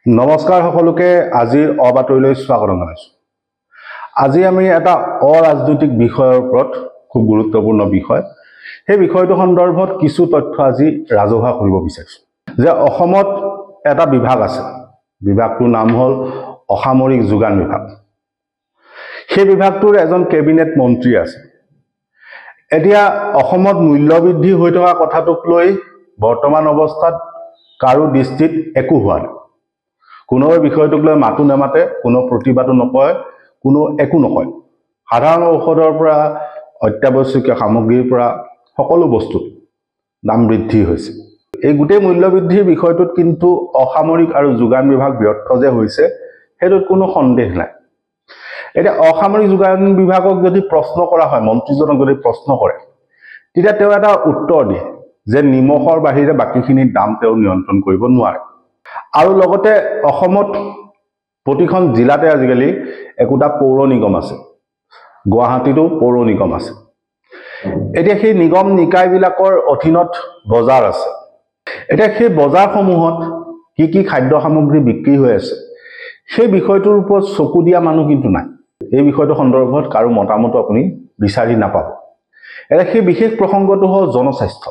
নমস্কাৰ সকলোকে আজিৰ অবাতৰিলৈ স্বাগতম জনাইছো। আজি আমি এটা অৰাজনৈতিক বিষয়ৰ ওপৰত খুব গুৰুত্বপূৰ্ণ বিষয় সেই বিষয়টো সন্দৰ্ভত কিছু তথ্য আজি ৰাজহুৱা কৰিব বিচাৰিছো যে অসমত এটা বিভাগ আছে। বিভাগটোৰ নাম হ'ল অসামৰিক যোগান বিভাগ। সেই বিভাগটোৰ এজন কেবিনেট মন্ত্ৰী আছে। এতিয়া অসমত মূল্য বৃদ্ধি হৈ থকা কথাটোক লৈ বৰ্তমান অৱস্থাত কাৰো দৃষ্টিত একো হোৱা নাই। কোনো বিষয়টোক লৈ মাতো নেমাতে, কোনো প্ৰতিবাদো নকৰে, কোনো একো নকয়। সাধাৰণ ঔষধৰ পৰা অত্যাৱশ্যকীয় সামগ্ৰীৰ পৰা সকলো বস্তুত দাম বৃদ্ধি হৈছে। এই গোটেই মূল্য বৃদ্ধিৰ বিষয়টোত কিন্তু অসামৰিক আৰু যোগান বিভাগ ব্যৰ্থ যে হৈছে সেইটোত কোনো সন্দেহ নাই। এতিয়া অসামৰিক যোগান বিভাগক যদি প্ৰশ্ন কৰা হয়, মন্ত্ৰীজনক যদি প্ৰশ্ন কৰে, তেতিয়া তেওঁ এটা উত্তৰ দিয়ে যে নিমখৰ বাহিৰে বাকীখিনিৰ দাম তেওঁ নিয়ন্ত্ৰণ কৰিব নোৱাৰে। আৰু লগতে অসমত প্ৰতিখন জিলাতে আজিকালি একোটা পৌৰ নিগম আছে। গুৱাহাটীতো পৌৰ নিগম আছে। এতিয়া সেই নিগম নিকায়বিলাকৰ অধীনত বজাৰ আছে। এতিয়া সেই বজাৰসমূহত কি কি খাদ্য সামগ্ৰী বিক্ৰী হৈ আছে সেই বিষয়টোৰ ওপৰত চকু দিয়া মানুহ কিন্তু নাই। এই বিষয়টো সন্দৰ্ভত কাৰো মতামত আপুনি বিচাৰি নাপাব। এতিয়া সেই বিশেষ প্ৰসংগটো হ'ল জনস্বাস্থ্য,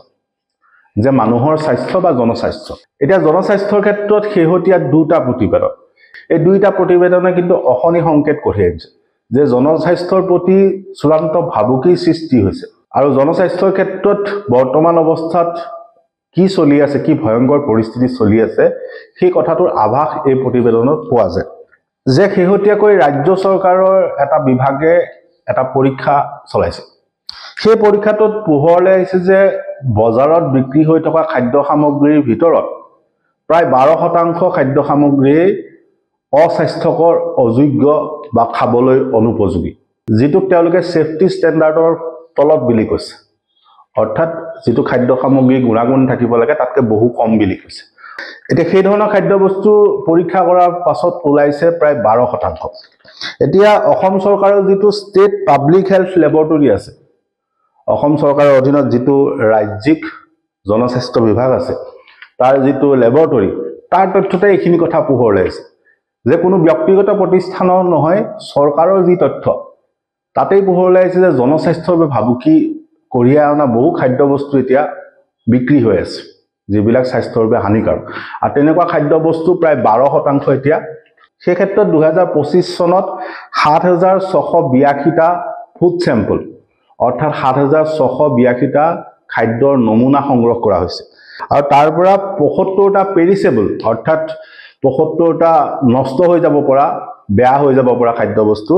যে মানুহৰ স্বাস্থ্য বা জনস্বাস্থ্য। এতিয়া জনস্বাস্থ্যৰ ক্ষেত্ৰত শেহতীয়া দুটা প্ৰতিবেদন, এই দুইটা প্ৰতিবেদনে কিন্তু অশনি সংকেত কঢ়িয়াই আনিছে যে জনস্বাস্থ্যৰ প্ৰতি চূড়ান্ত ভাবুকিৰ সৃষ্টি হৈছে। আৰু জনস্বাস্থ্যৰ ক্ষেত্ৰত বৰ্তমান অৱস্থাত কি চলি আছে, কি ভয়ংকৰ পৰিস্থিতি চলি আছে সেই কথাটোৰ আভাস এই প্ৰতিবেদনত পোৱা যায়। যে শেহতীয়াকৈ ৰাজ্য চৰকাৰৰ এটা বিভাগে এটা পৰীক্ষা চলাইছে। সেই পৰীক্ষাটোত পোহৰলৈ আহিছে যে বজাৰত বিক্ৰী হৈ থকা খাদ্য সামগ্ৰীৰ ভিতৰত প্ৰায় 12% খাদ্য সামগ্ৰী অস্বাস্থ্যকৰ, অযোগ্য বা খাবলৈ অনুপযোগী, যিটোক তেওঁলোকে ছেফটি ষ্টেণ্ডাৰ্ডৰ তলত বুলি কৈছে। অৰ্থাৎ যিটো খাদ্য সামগ্ৰীৰ গুণাগুণ থাকিব লাগে তাতকৈ বহু কম বুলি কৈছে। এতিয়া সেই ধৰণৰ খাদ্য বস্তু পৰীক্ষা কৰাৰ পাছত ওলাইছে প্ৰায় 12%। এতিয়া অসম চৰকাৰৰ যিটো ষ্টেট পাব্লিক হেল্থ লেবৰেটৰী আছে, অসম চৰকাৰৰ অধীনত যিটো ৰাজ্যিক জনস্বাস্থ্য বিভাগ আছে, তাৰ যিটো লেবৰেটৰী, তাৰ তথ্যতে এইখিনি কথা পোহৰলৈ আহিছে যে কোনো ব্যক্তিগত প্ৰতিষ্ঠানৰ নহয়, চৰকাৰৰ যি তথ্য তাতেই পোহৰলৈ আহিছে যে জনস্বাস্থ্যৰ বাবে ভাবুকি কঢ়িয়াই অনা বহু খাদ্য বস্তু এতিয়া বিক্ৰী হৈ আছে, যিবিলাক স্বাস্থ্যৰ বাবে হানিকাৰক। আৰু তেনেকুৱা খাদ্য বস্তু প্ৰায় 12% এতিয়া। সেই ক্ষেত্ৰত 2025 চনত 7,682টা ফুড চেম্পল, অৰ্থাৎ 7,682টা খাদ্যৰ নমুনা সংগ্ৰহ কৰা হৈছে। আৰু তাৰ পৰা 75টা পেৰিছেবল, অৰ্থাৎ 75টা নষ্ট হৈ যাব পৰা, বেয়া হৈ যাব পৰা খাদ্য বস্তু,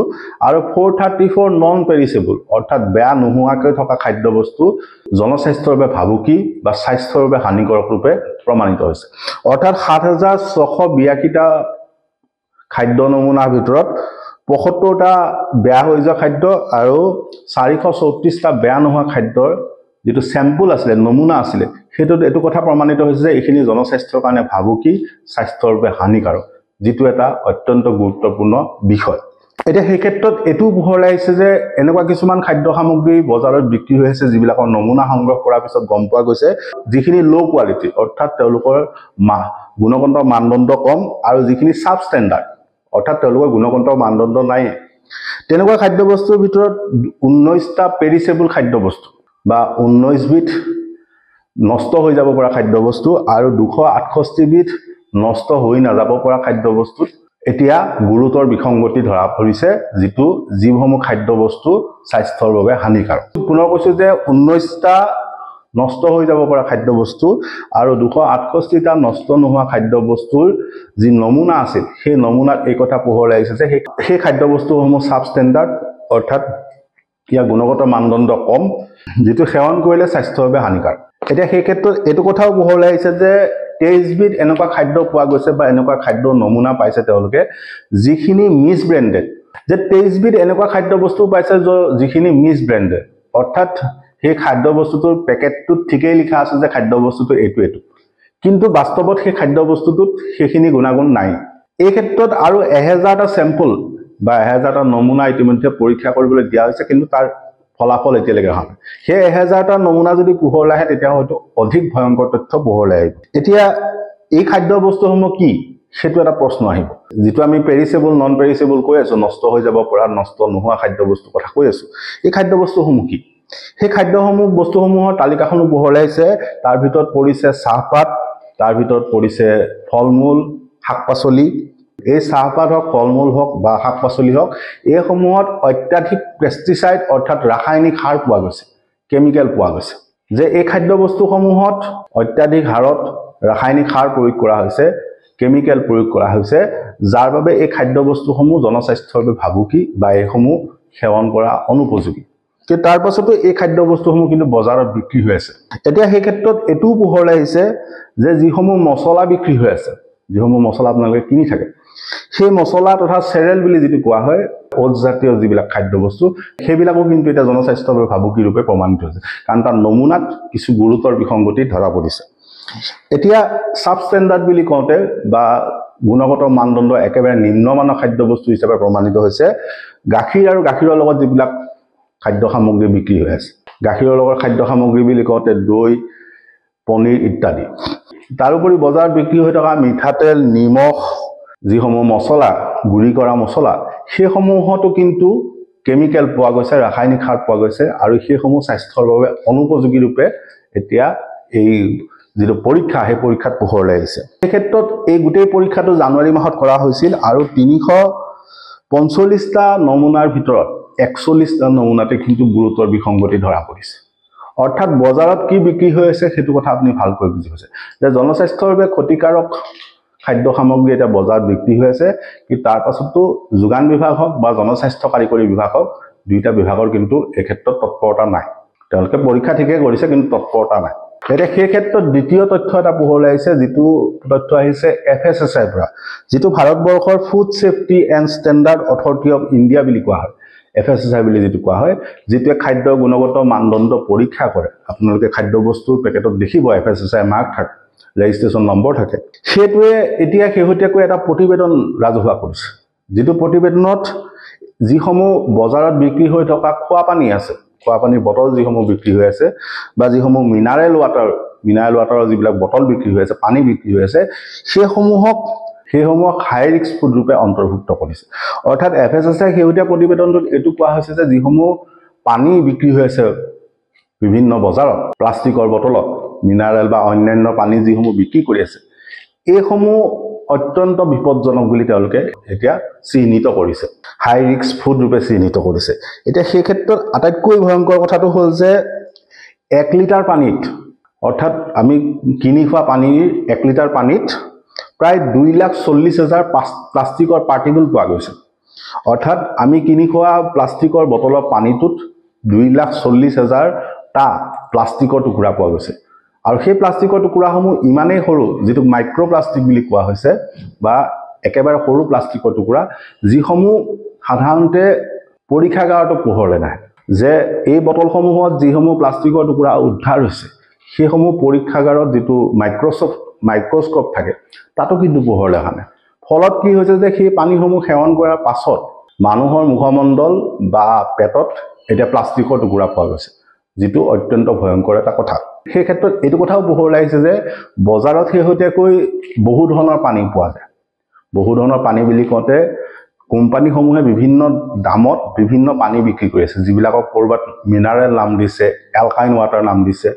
আৰু 434 নন পেৰিছেবল, অৰ্থাৎ বেয়া নোহোৱাকৈ থকা খাদ্য বস্তু জনস্বাস্থ্যৰ বাবে ভাবুকি বা স্বাস্থ্যৰ বাবে হানিকাৰক ৰূপে প্ৰমাণিত হৈছে। অৰ্থাৎ 7,682টা খাদ্য নমুনাৰ ভিতৰত 75টা বেয়া হৈ যোৱা খাদ্য আৰু 434টা বেয়া নোহোৱা খাদ্যৰ যিটো চেম্পল আছিলে, নমুনা আছিলে, সেইটোত এইটো কথা প্ৰমাণিত হৈছে যে এইখিনি জনস্বাস্থ্যৰ কাৰণে ভাবুকি, স্বাস্থ্যৰ বাবে হানিকাৰক, যিটো এটা অত্যন্ত গুৰুত্বপূৰ্ণ বিষয়। এতিয়া সেই ক্ষেত্ৰত এইটো পোহৰলৈ আহিছে যে এনেকুৱা কিছুমান খাদ্য সামগ্ৰী বজাৰত বিক্ৰী হৈ আছে যিবিলাকৰ নমুনা সংগ্ৰহ কৰাৰ পিছত গম পোৱা গৈছে যিখিনি ল' কোৱালিটি, অৰ্থাৎ তেওঁলোকৰ গুণগত মানদণ্ড কম, আৰু যিখিনি চাব ষ্টেণ্ডাৰ্ড, অৰ্থাৎ তেওঁলোকৰ গুণগত মানদণ্ড নাই। তেনেকুৱা খাদ্য বস্তুৰ ভিতৰত 19টা পেৰিছেবল খাদ্য বস্তু বা 19বিধ নষ্ট হৈ যাব পৰা খাদ্য বস্তু আৰু 268বিধ নষ্ট হৈ নাযাব পৰা খাদ্য বস্তুত এতিয়া গুৰুতৰ বিসংগতি ধৰা পৰিছে, যিসমূহ খাদ্য বস্তু স্বাস্থ্যৰ বাবে হানিকাৰক। পুনৰ কৈছো যে 19টা নষ্ট হৈ যাব পৰা খাদ্য বস্তু আৰু 268টা নষ্ট নোহোৱা খাদ্য বস্তুৰ যি নমুনা আছিল, সেই নমুনাত এই কথা পোহৰলৈ আহিছে যে সেই খাদ্য বস্তুসমূহ চাব ষ্টেণ্ডাৰ্ড, অৰ্থাৎ ইয়াৰ গুণগত মানদণ্ড কম, যিটো সেৱন কৰিলে স্বাস্থ্যৰ বাবে হানিকাৰক। এতিয়া সেই ক্ষেত্ৰত এইটো কথাও পোহৰলৈ আহিছে যে 23বিধ এনেকুৱা খাদ্য পোৱা গৈছে বা এনেকুৱা খাদ্যৰ নমুনা পাইছে তেওঁলোকে যিখিনি মিছ ব্ৰেণ্ডেড, যে 23বিধ এনেকুৱা খাদ্য বস্তু পাইছে যিখিনি মিছ ব্ৰেণ্ডেড, অৰ্থাৎ সেই খাদ্য বস্তুটোৰ পেকেটটোত ঠিকেই লিখা আছে যে খাদ্য বস্তুটো এইটো, কিন্তু বাস্তৱত সেই খাদ্য বস্তুটোত সেইখিনি গুণাগুণ নাই। এই ক্ষেত্ৰত আৰু 1000টা চেম্পল বা 1000টা নমুনা ইতিমধ্যে পৰীক্ষা কৰিবলৈ দিয়া হৈছে, কিন্তু তাৰ ফলাফল এতিয়ালৈকে অহা নাই। সেই 1000টা নমুনা যদি পোহৰলৈ আহে তেতিয়া হয়তো অধিক ভয়ংকৰ তথ্য পোহৰলৈ আহিব। এতিয়া এই খাদ্য বস্তুসমূহ কি সেইটো এটা প্ৰশ্ন আহিব যেটো আমি পেৰিছেবল নন পেৰিছেবল কৈ আছো নষ্ট হৈ যাব পৰা নষ্ট নোহোৱা খাদ্যবস্তু কথা কৈ আছো এই খাদ্যবস্তুসমূহ কি সেই খাদ্যসমূহ বস্তুসমূহৰ তালিকাখন বহলাইছে তাৰ ভিতৰত পৰিছে চাহপাত তাৰ ভিতৰত পৰিছে ফলমূল শাকপাচলি এই চাহপাত হওক ফলমূল হওক বা শাকপাচলি হওক এই সমূহত অত্যাধিক পেষ্টিসাইড অৰ্থাৎ ৰাসায়নিক সাৰ পোৱা গৈছে কেমিক্যাল পোৱা গৈছে যে এই খাদ্যবস্তুসমূহত অত্যাধিক হাৰত ৰাসায়নিক সাৰ প্ৰয়োগ কৰা হৈছে কেমিক্যাল প্ৰয়োগ কৰা হৈছে যাৰ বাবে এই খাদ্যবস্তুসমূহ জনস্বাস্থ্যৰ বাবে ভাবুকি বা এইসমূহ সেৱন কৰা অনুপযোগী তে তাৰ পাছতো এই খাদ্যবস্তুসমূহ কিন্তু বজাৰত বিক্ৰী হৈ আছে এতিয়া সেই ক্ষেত্ৰত এটু পোহৰলৈ আহিছে যে যিসমূহ মছলা বিক্ৰী হৈ আছে যিসমূহ মছলা আপোনালোকে কিনি থাকে সেই মছলা তথা চেৰেল বুলি যেটো কোৱা হয় ওজ জাতীয় যিবিলাক খাদ্যবস্তু সেইবিলাকো কিন্তু এটা জনস্বাস্থ্যৰ বাবে ভাবুকি ৰূপে প্ৰমাণিত হৈছে কাৰণ তাৰ নমুনাত কিছু গুৰুতৰ বিসংগতি ধৰা পৰিছে এতিয়া সাব স্ট্যান্ডাৰ্ড বুলি কওঁতে বা গুণগত মানদণ্ড একেবাৰে নিম্নমানৰ খাদ্যবস্তু হিচাপে প্ৰমাণিত হৈছে গাখীৰ আৰু গাখীৰৰ লগত যিবিলাক খাদ্য সামগ্ৰী বিক্ৰী হৈ আছে গাখীৰৰ লগত খাদ্য সামগ্ৰী বুলি কওঁতে দৈ পনীৰ ইত্যাদি তাৰোপৰি বজাৰত বিক্ৰী হৈ থকা মিঠাতেল নিমখ যিসমূহ মছলা গুৰি কৰা মছলা সেইসমূহতো কিন্তু কেমিক্যাল পোৱা গৈছে ৰাসায়নিক সাৰ পোৱা গৈছে আৰু সেইসমূহ স্বাস্থ্যৰ বাবে অনুপযোগী ৰূপে এতিয়া এই যেটো পৰীক্ষা হে পৰীক্ষাত পোহৰলৈ আহিছে এই ক্ষেত্ৰত এই গোটেই পৰীক্ষাটো জানুৱাৰী মাহত কৰা হৈছিল আৰু 345টা নমুনাৰ ভিতৰত 41টা নমুনাতে কিন্তু গুৰুতৰ বিসংগতি ধৰা পৰিছে অৰ্থাৎ বজাৰত কি বিক্ৰী হৈ আছে সেইটো কথা আপুনি ভালকৈ বুজি পাইছে যে জনস্বাস্থ্যৰ বাবে ক্ষতিকাৰক খাদ্য সামগ্ৰী এটা বজাৰত বিক্ৰী হৈ আছে কি তাৰ পাছতো যোগান বিভাগ হওক বা জনস্বাস্থ্য কাৰিকৰী বিভাগ হওক দুইটা বিভাগৰ কিন্তু এই ক্ষেত্ৰত তৎপৰতা নাই তেওঁলোকে পৰীক্ষা ঠিকে কৰিছে কিন্তু তৎপৰতা নাই এতিয়া সেই ক্ষেত্ৰত দ্বিতীয় তথ্য এটা পোহৰলৈ আহিছে যেটো তথ্য আহিছে FSSAI পৰা যেটো ভাৰতবৰ্ষৰ food safety and standard authority of India বুলি কোৱা হয় FSSAI বুলি যেটো কোৱা হয় যেটো খাদ্য গুণগত মানদণ্ড পৰীক্ষা কৰে আপোনালোকে খাদ্যবস্তুৰ পেকেটত দেখিব FSSAI মাৰ্ক থাকে ৰেজিষ্ট্ৰেচন নম্বৰ থাকে সেইটোৱে এতিয়া শেহতীয়াকৈ এটা প্ৰতিবেদন ৰাজহুৱা কৰিছে যেটো প্ৰতিবেদনত যিসমূহ বজাৰত বিক্ৰী হৈ থকা খোৱা পানী আছে খোৱা পানীৰ বটল যিসমূহ বিক্ৰী হৈ আছে বা যিসমূহ মিনাৰেল ৱাটাৰৰ যিবিলাক বটল বিক্ৰী হৈ আছে পানী বিক্ৰী হৈ আছে সেইসমূহক হাই ৰিস্ক ফুড ৰূপে অন্তৰ্ভুক্ত কৰিছে অৰ্থাৎ FSSAI শেহতীয়া প্ৰতিবেদনটোত এটো কোৱা হৈছে যে যিসমূহ পানী বিক্ৰী হৈ আছে বিভিন্ন বজাৰত প্লাষ্টিকৰ বটলত মিনাৰেল বা অন্যান্য পানী যিসমূহ বিক্ৰী কৰি আছে এইসমূহ অত্যন্ত বিপদজনক বুলি তেওঁলোকে এতিয়া চিহ্নিত কৰিছে হাই ৰিস্ক ফুড ৰূপে চিহ্নিত কৰিছে এতিয়া সেই ক্ষেত্ৰত আটাইতকৈ ভয়ংকৰ কথাটো হ'ল যে 1 লিটাৰ পানীত অৰ্থাৎ আমি কিনি খোৱা পানীৰ 1 লিটাৰ পানীত প্ৰায় 2,40,000 প্লাষ্টিকৰ পাৰ্টিকল পোৱা গৈছে অৰ্থাৎ আমি কিনি খোৱা প্লাষ্টিকৰ বটলৰ পানীটোত 2,40,000 টা প্লাষ্টিকৰ টুকুৰা পোৱা গৈছে আৰু সেই প্লাষ্টিকৰ টুকুৰাসমূহ ইমানেই সৰু যেটো মাইক্ৰোপ্লাষ্টিক বুলি কোৱা হৈছে বা একেবাৰে সৰু প্লাষ্টিকৰ টুকুৰা যিসমূহ সাধাৰণতে পৰীক্ষাগাৰটো পোহৰলৈ নাহে যে এই বটলসমূহত যিসমূহ প্লাষ্টিকৰ টুকুৰা উদ্ধাৰ হৈছে সেইসমূহ পৰীক্ষাগাৰত যেটো মাইক্ৰোস্কোপ থাকে তাতো কিন্তু পোহৰলৈ আহে ফলত কি হৈছে যে সেই পানীসমূহ সেৱন কৰাৰ পাছত মানুহৰ মুখমণ্ডল বা পেটত এটা প্লাষ্টিকৰ টুকুৰা পোৱা গৈছে যেটো অত্যন্ত ভয়ংকৰ এটা কথা সেই ক্ষেত্ৰত এটো কথাও পোহৰলৈ আহিছে যে বজাৰত শেহতীয়াকৈ বহু ধৰণৰ পানী পোৱা যায় বহু ধৰণৰ পানী বুলি কওঁতে কোম্পানীসমূহে বিভিন্ন দামত বিভিন্ন পানী বিক্ৰী কৰি আছে যিবিলাকক কৰবাত মিনাৰেল নাম দিছে এলকাইন ৱাটাৰ নাম দিছে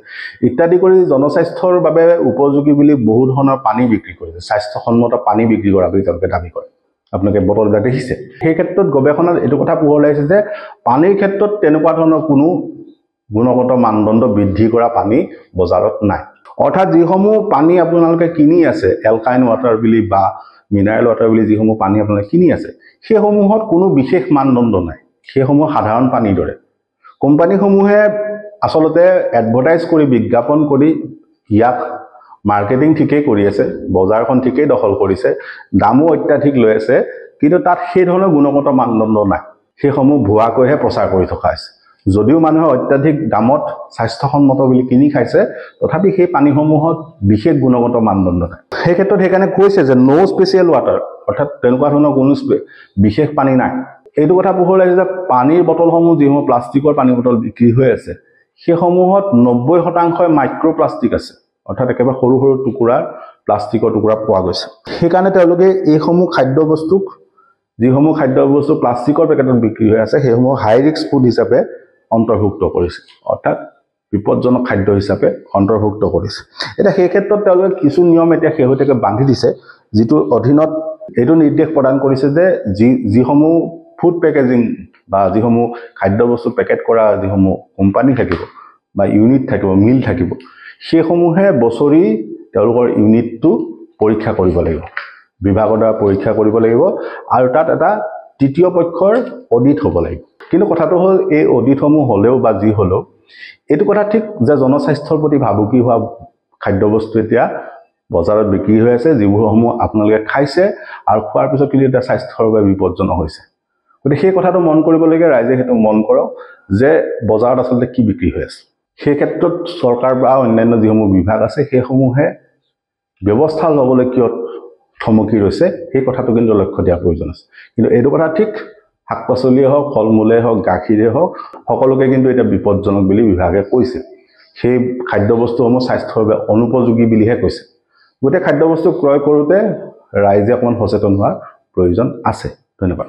ইত্যাদি কৰি জনস্বাস্থ্যৰ বাবে উপযোগী বুলি বহু ধৰণৰ পানী বিক্ৰী কৰিছে স্বাস্থ্যসন্মত পানী বিক্ৰী কৰা বুলি তেওঁলোকে দাবী কৰে আপোনালোকে বটলবিলাক দেখিছে সেই ক্ষেত্ৰত গৱেষণাত এটো কথা পোহৰলৈ আহিছে যে পানীৰ ক্ষেত্ৰত তেনেকুৱা ধৰণৰ কোনো গুণগত মানদণ্ড বৃদ্ধি কৰা পানী বজাৰত নাই অৰ্থাৎ যিসমূহ পানী আপোনালোকে কিনি আছে এলকাইন ৱাটাৰ বুলি বা মিনাৰেল ৱাটাৰ বুলি যিসমূহ পানী আপোনালোকে কিনি আছে সেইসমূহত কোনো বিশেষ মানদণ্ড নাই সেইসমূহ সাধাৰণ পানীৰ দৰে কোম্পানীসমূহে আসলতে এডভাৰটাইজ কৰি বিজ্ঞাপন কৰি ইয়াক মাৰ্কেটিং ঠিকই কৰি আছে বজাৰখন ঠিকই দখল কৰিছে দামো অত্যাধিক লৈ আছে কিন্তু তাত সেই ধৰণৰ গুণগত মানদণ্ড নাই সেইসমূহ ভুৱাকৈহে প্ৰচাৰ কৰি থকা আছে যদিও মানুহে অত্যাধিক দামত স্বাস্থ্যসন্মত বুলি কিনি খাইছে তথাপি সেই পানীসমূহত বিশেষ গুণগত মানদণ্ড নাই সেই ক্ষেত্ৰত সেইকাৰণে কৈছে যে নো স্পেচিয়েল ৱাটাৰ অৰ্থাৎ তেনেকুৱা ধৰণৰ কোনো বিশেষ পানী নাই এইটো কথা পোহৰলৈ আহিছে যে পানীৰ বটলসমূহ যিসমূহ প্লাষ্টিকৰ পানী বটল বিক্ৰী হৈ আছে সেইসমূহত 90% মাইক্ৰোপ্লাষ্টিক আছে অৰ্থাৎ একেবাৰে সৰু সৰু টুকুৰাৰ প্লাষ্টিকৰ টুকুৰা পোৱা গৈছে। সেইকাৰণে তেওঁলোকে এইসমূহ খাদ্যবস্তুক যিসমূহ খাদ্যবস্তু প্লাষ্টিকৰ পেকেটত বিক্ৰী হৈ আছে সেইসমূহ হাই ৰিস্ক ফুড হিচাপে অন্তৰ্ভুক্ত কৰিছে, অৰ্থাৎ বিপদজনক খাদ্য হিচাপে অন্তৰ্ভুক্ত কৰিছে। এতিয়া সেই ক্ষেত্ৰত তেওঁলোকে কিছু নিয়ম এতিয়া শেহতীয়াকৈ বান্ধি দিছে, যিটোৰ অধীনত এইটো নিৰ্দেশ প্ৰদান কৰিছে যে যিসমূহ ফুড পেকেজিং বা যিসমূহ খাদ্যবস্তু পেকেট কৰা যিসমূহ কোম্পানী থাকিব বা ইউনিট থাকিব, মিল থাকিব, সেইসমূহে বছৰি তেওঁলোকৰ ইউনিটটো পৰীক্ষা কৰিব লাগিব, বিভাগৰ দ্বাৰা পৰীক্ষা কৰিব লাগিব আৰু তাত এটা তৃতীয় পক্ষৰ অডিট হ'ব লাগিব। কিন্তু কথাটো হ'ল এই অডিটসমূহ হ'লেও বা যি হ'লেও এইটো কথা ঠিক যে জনস্বাস্থ্যৰ প্ৰতি ভাবুকি হোৱা খাদ্যবস্তু এতিয়া বজাৰত বিক্ৰী হৈ আছে, যিবোৰসমূহ আপোনালোকে খাইছে আৰু খোৱাৰ পিছত কিন্তু এতিয়া স্বাস্থ্যৰ বাবে বিপদজনক হৈছে। গতিকে সেই কথাটো মন কৰিবলগীয়া, ৰাইজে সেইটো মন কৰক যে বজাৰত আচলতে কি বিক্ৰী হৈ আছে। সেই ক্ষেত্ৰত চৰকাৰ বা অন্যান্য যিসমূহ বিভাগ আছে সেইসমূহে ব্যৱস্থা ল'বলৈ কিয় থমকি ৰৈছে সেই কথাটো কিন্তু লক্ষ্য দিয়াৰ প্ৰয়োজন আছে। কিন্তু এইটো কথা ঠিক শাক পাচলিয়ে হওক, ফল মূলেই হওক, গাখীৰে হওক, সকলোকে কিন্তু এতিয়া বিপদজনক বুলি বিভাগে কৈছে। সেই খাদ্যবস্তুসমূহ স্বাস্থ্যৰ বাবে অনুপযোগী বুলিহে কৈছে। গতিকে খাদ্যবস্তু ক্ৰয় কৰোঁতে ৰাইজে অকণমান সচেতন হোৱাৰ প্ৰয়োজন আছে। ধন্যবাদ।